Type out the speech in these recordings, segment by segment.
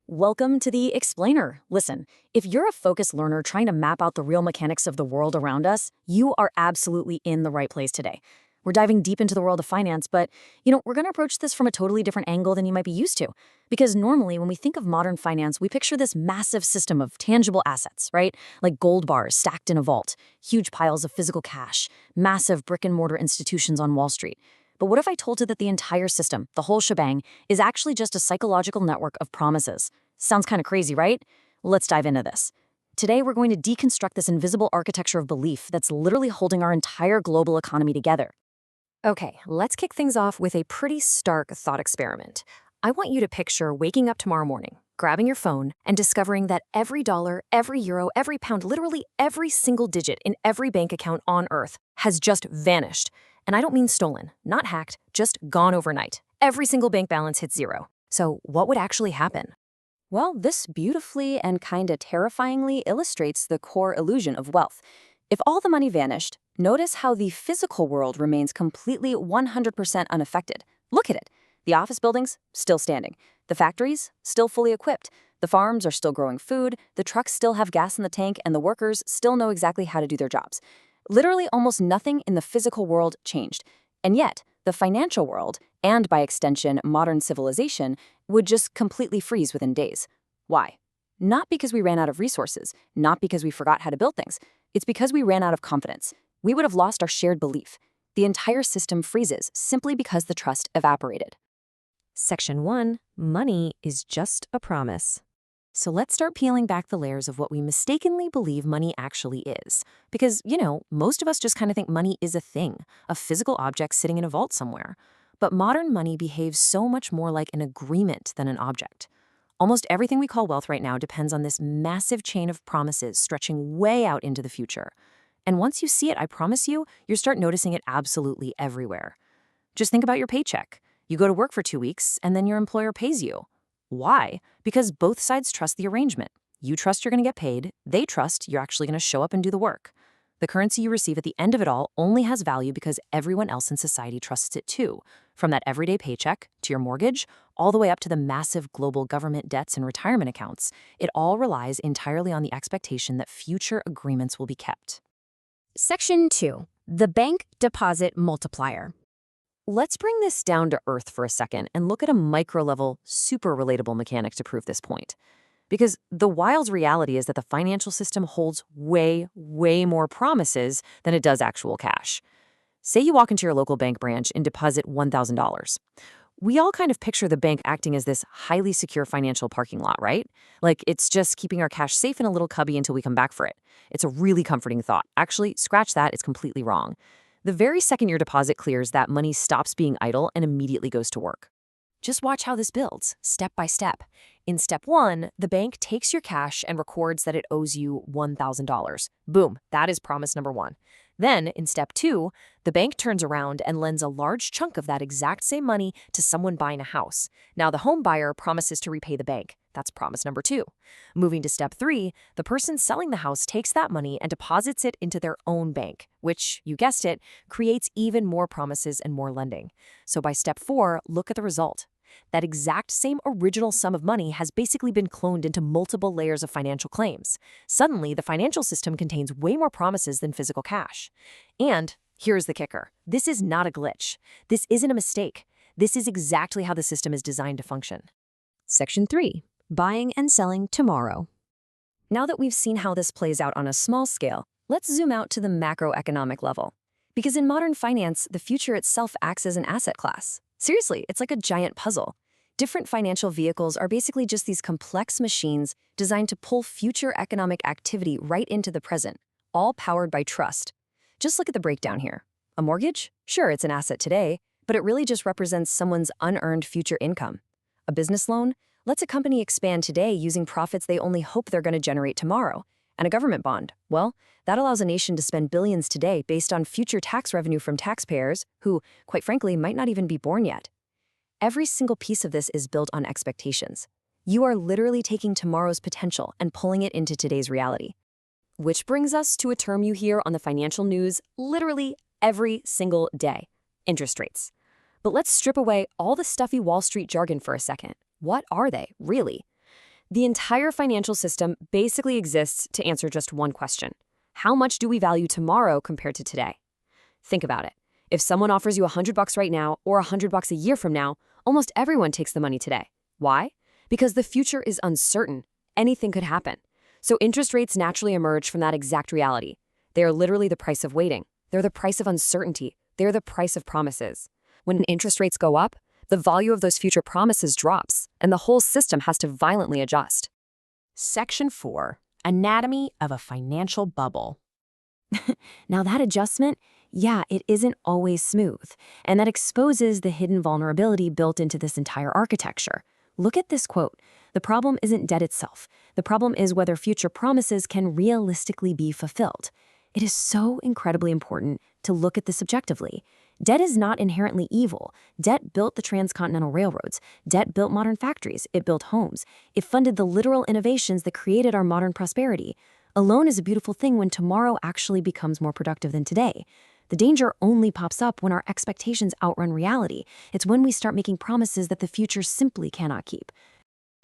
Welcome to the Explainer. Listen, if you're a focused learner trying to map out the real mechanics of the world around us, you are absolutely in the right place today. We're diving deep into the world of finance, but, we're going to approach this from a totally different angle than you might be used to. Because normally, when we think of modern finance, we picture this massive system of tangible assets, right? Like gold bars stacked in a vault, huge piles of physical cash, massive brick-and-mortar institutions on Wall Street. But what if I told you that the entire system, the whole shebang, is actually just a psychological network of promises? Sounds kind of crazy, right? Let's dive into this. Today, we're going to deconstruct this invisible architecture of belief that's literally holding our entire global economy together. Okay, let's kick things off with a pretty stark thought experiment. I want you to picture waking up tomorrow morning, grabbing your phone, and discovering that every dollar, every euro, every pound, literally every single digit in every bank account on Earth has just vanished. And I don't mean stolen, not hacked, just gone overnight. Every single bank balance hits zero. So what would actually happen? Well, this beautifully and kinda terrifyingly illustrates the core illusion of wealth. If all the money vanished, notice how the physical world remains completely 100% unaffected. Look at it. The office buildings, still standing. The factories, still fully equipped. The farms are still growing food, the trucks still have gas in the tank, and the workers still know exactly how to do their jobs. Literally almost nothing in the physical world changed. And yet, the financial world, and by extension, modern civilization, would just completely freeze within days. Why? Not because we ran out of resources, not because we forgot how to build things. It's because we ran out of confidence. We would have lost our shared belief. The entire system freezes simply because the trust evaporated. Section 1, money is just a promise. So let's start peeling back the layers of what we mistakenly believe money actually is. Because, most of us just kind of think money is a thing, a physical object sitting in a vault somewhere. But modern money behaves so much more like an agreement than an object. Almost everything we call wealth right now depends on this massive chain of promises stretching way out into the future. And once you see it, I promise you, you'll start noticing it absolutely everywhere. Just think about your paycheck. You go to work for 2 weeks, and then your employer pays you. Why? Because both sides trust the arrangement. You trust you're going to get paid. They trust you're actually going to show up and do the work. The currency you receive at the end of it all only has value because everyone else in society trusts it too. From that everyday paycheck to your mortgage, all the way up to the massive global government debts and retirement accounts, it all relies entirely on the expectation that future agreements will be kept. Section 2. The Bank Deposit Multiplier. Let's bring this down to earth for a second and look at a micro-level, super relatable mechanic to prove this point. Because the wild reality is that the financial system holds way, way more promises than it does actual cash. Say you walk into your local bank branch and deposit $1,000. We all kind of picture the bank acting as this highly secure financial parking lot, right? Like it's just keeping our cash safe in a little cubby until we come back for it. It's a really comforting thought. Actually, scratch that, it's completely wrong. The very second your deposit clears, that money stops being idle and immediately goes to work. Just watch how this builds, step by step. In step 1, the bank takes your cash and records that it owes you $1,000. Boom, that is promise number 1. Then, in step 2, the bank turns around and lends a large chunk of that exact same money to someone buying a house. Now, the home buyer promises to repay the bank. That's promise number 2. Moving to step 3, the person selling the house takes that money and deposits it into their own bank, which, you guessed it, creates even more promises and more lending. So by step 4, look at the result. That exact same original sum of money has basically been cloned into multiple layers of financial claims. Suddenly, the financial system contains way more promises than physical cash. And here's the kicker. This is not a glitch. This isn't a mistake. This is exactly how the system is designed to function. Section 3. Buying and selling tomorrow. Now that we've seen how this plays out on a small scale, let's zoom out to the macroeconomic level. Because in modern finance, the future itself acts as an asset class. Seriously, it's like a giant puzzle. Different financial vehicles are basically just these complex machines designed to pull future economic activity right into the present, all powered by trust. Just look at the breakdown here. A mortgage? Sure, it's an asset today, but it really just represents someone's unearned future income. A business loan lets a company expand today using profits they only hope they're going to generate tomorrow. And a government bond, well, that allows a nation to spend billions today based on future tax revenue from taxpayers who, quite frankly, might not even be born yet. Every single piece of this is built on expectations. You are literally taking tomorrow's potential and pulling it into today's reality. Which brings us to a term you hear on the financial news literally every single day: interest rates. But let's strip away all the stuffy Wall Street jargon for a second. What are they, really? The entire financial system basically exists to answer just one question. How much do we value tomorrow compared to today? Think about it. If someone offers you $100 right now or $100 a year from now, almost everyone takes the money today. Why? Because the future is uncertain. Anything could happen. So interest rates naturally emerge from that exact reality. They are literally the price of waiting. They're the price of uncertainty. They're the price of promises. When interest rates go up, the value of those future promises drops, and the whole system has to violently adjust. Section 4. Anatomy of a financial bubble. Now that adjustment, yeah, it isn't always smooth, and that exposes the hidden vulnerability built into this entire architecture. Look at this quote. The problem isn't debt itself. The problem is whether future promises can realistically be fulfilled. It is so incredibly important to look at this objectively. Debt is not inherently evil. Debt built the transcontinental railroads. Debt built modern factories. It built homes. It funded the literal innovations that created our modern prosperity. A loan is a beautiful thing when tomorrow actually becomes more productive than today. The danger only pops up when our expectations outrun reality. It's when we start making promises that the future simply cannot keep.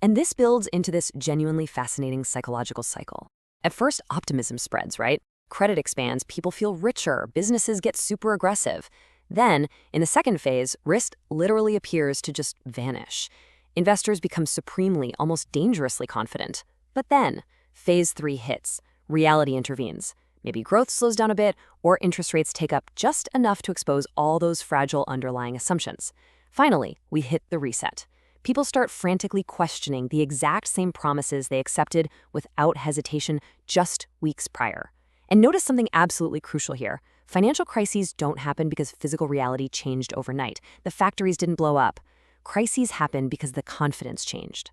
And this builds into this genuinely fascinating psychological cycle. At first, optimism spreads, right? Credit expands, people feel richer, businesses get super aggressive. Then, in the second phase, risk literally appears to just vanish. Investors become supremely, almost dangerously confident. But then, phase 3 hits. Reality intervenes. Maybe growth slows down a bit, or interest rates take up just enough to expose all those fragile underlying assumptions. Finally, we hit the reset. People start frantically questioning the exact same promises they accepted without hesitation just weeks prior. And notice something absolutely crucial here. Financial crises don't happen because physical reality changed overnight. The factories didn't blow up. Crises happen because the confidence changed.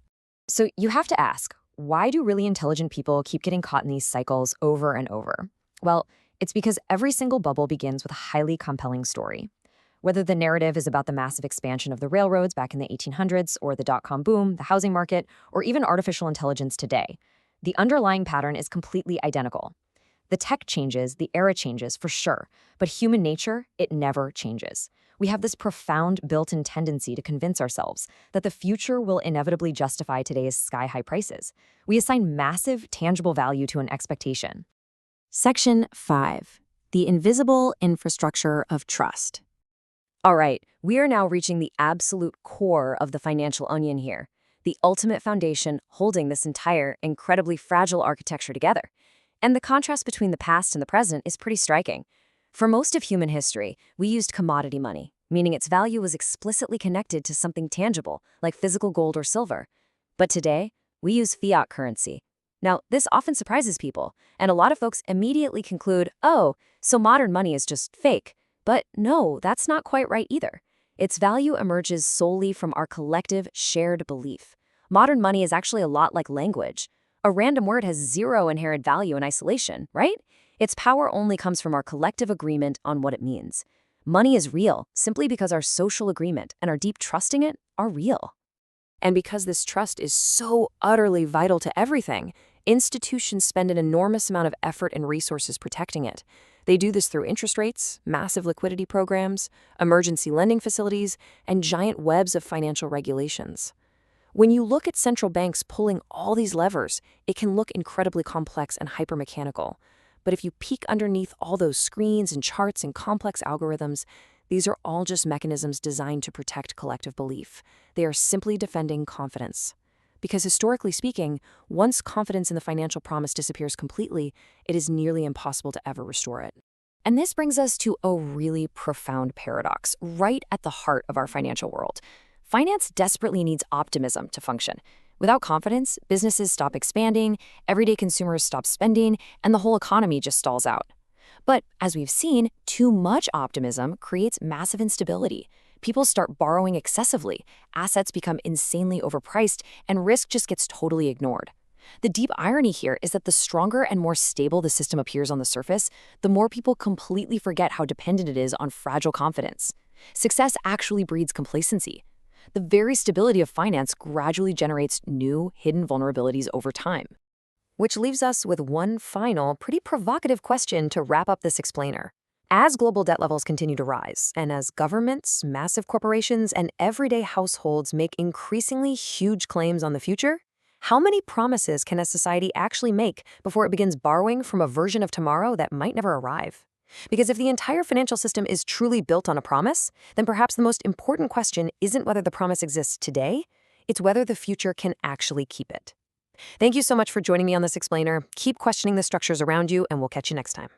So you have to ask, why do really intelligent people keep getting caught in these cycles over and over? Well, it's because every single bubble begins with a highly compelling story. Whether the narrative is about the massive expansion of the railroads back in the 1800s, or the dot-com boom, the housing market, or even artificial intelligence today, the underlying pattern is completely identical. The tech changes, the era changes, for sure, but human nature, it never changes. We have this profound built-in tendency to convince ourselves that the future will inevitably justify today's sky-high prices. We assign massive, tangible value to an expectation. Section 5. The invisible infrastructure of trust. All right, we are now reaching the absolute core of the financial onion here, the ultimate foundation holding this entire incredibly fragile architecture together. And the contrast between the past and the present is pretty striking. For most of human history, we used commodity money, meaning its value was explicitly connected to something tangible, like physical gold or silver. But today, we use fiat currency. Now, this often surprises people, and a lot of folks immediately conclude, oh, so modern money is just fake. But no, that's not quite right either. Its value emerges solely from our collective shared belief. Modern money is actually a lot like language. A random word has zero inherent value in isolation, right? Its power only comes from our collective agreement on what it means. Money is real simply because our social agreement and our deep trust in it are real. And because this trust is so utterly vital to everything, institutions spend an enormous amount of effort and resources protecting it. They do this through interest rates, massive liquidity programs, emergency lending facilities, and giant webs of financial regulations. When you look at central banks pulling all these levers, it can look incredibly complex and hypermechanical. But if you peek underneath all those screens and charts and complex algorithms, these are all just mechanisms designed to protect collective belief. They are simply defending confidence. Because historically speaking, once confidence in the financial promise disappears completely, it is nearly impossible to ever restore it. And this brings us to a really profound paradox right at the heart of our financial world. Finance desperately needs optimism to function. Without confidence, businesses stop expanding, everyday consumers stop spending, and the whole economy just stalls out. But as we've seen, too much optimism creates massive instability. People start borrowing excessively, assets become insanely overpriced, and risk just gets totally ignored. The deep irony here is that the stronger and more stable the system appears on the surface, the more people completely forget how dependent it is on fragile confidence. Success actually breeds complacency. The very stability of finance gradually generates new, hidden vulnerabilities over time. Which leaves us with one final, pretty provocative question to wrap up this explainer. As global debt levels continue to rise, and as governments, massive corporations, and everyday households make increasingly huge claims on the future, How many promises can a society actually make before it begins borrowing from a version of tomorrow that might never arrive? Because if the entire financial system is truly built on a promise, then perhaps the most important question isn't whether the promise exists today, it's whether the future can actually keep it. Thank you so much for joining me on this explainer. Keep questioning the structures around you, and we'll catch you next time.